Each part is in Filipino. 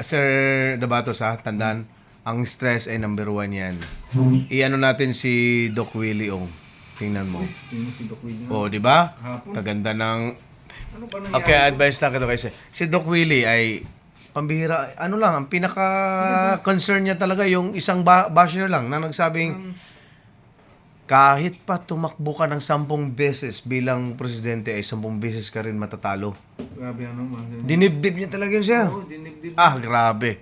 Sir Dabatos ha, tandaan, ang stress ay number 1 yan. Iano natin si Doc Willie Ong. Tingnan mo. Yung si Doc Willie. Oh, di ba? Hapon. Kaganda ng... Ano ba nangyari? Okay, advice lang kita kasi si Doc Willie ay pambihira. Ano lang, ang pinaka-concern niya talaga yung isang basher lang na nagsabing kahit pa tumakbo ka ng 10 beses bilang presidente ay 10 beses ka rin matatalo. Grabe ano, man. Dinibdib niya talaga yun siya. Oo, dinibdib. Grabe.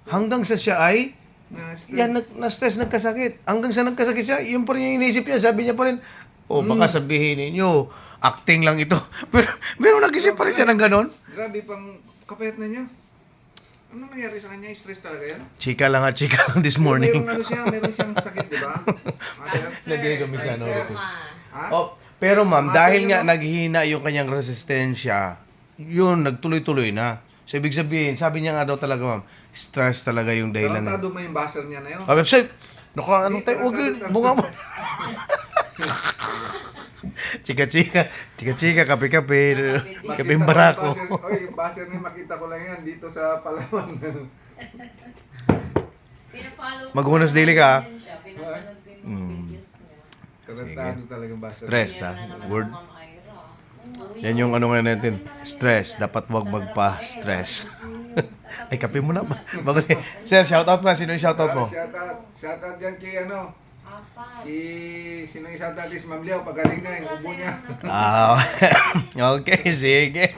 Hanggang sa siya ay Na-stress. yan, na-stress, nagkasakit. Hanggang sa nagkasakit siya, yun pa rin yung inisip niya. Sabi niya pa rin, baka sabihin ninyo, acting lang ito. pero nag-isip pa rin siya ng ganon. Grabe pang kapayat na niya. Ano nangyari sa kanya? Stress talaga yan? Chika lang this morning. Meron siyang sakit, di ba? Nadinig kami sa ano. Ha? Pero ma'am, dahil nga naghihina yung kanyang resistensya, yun, nagtuloy-tuloy na. So, ibig sabihin, sabi niya nga daw talaga, ma'am, stress talaga yung dahilan. Tarantado mo yung buzzer niya na yun. Sabi, shit! Naku, anong tayo? Huwag yun, bunga mo. Chika-chika, kape-kape, kapeng barako. Oy, yung buzzer niya, makita ko lang yan dito sa Palawan. Maghunos daily ka, ha? Tarantado talaga yung buzzer. Stress, ha? Word. Yan yung ano nga natin. Stress. Dapat wag magpa-stress. Ay, kape mo na. Bago Sir, shoutout mo. Sino yung shoutout mo? Shoutout dyan kay ano. Sino yung shoutout is Ma'am Leo. Pagaling na yung ubo niya. Okay, sige.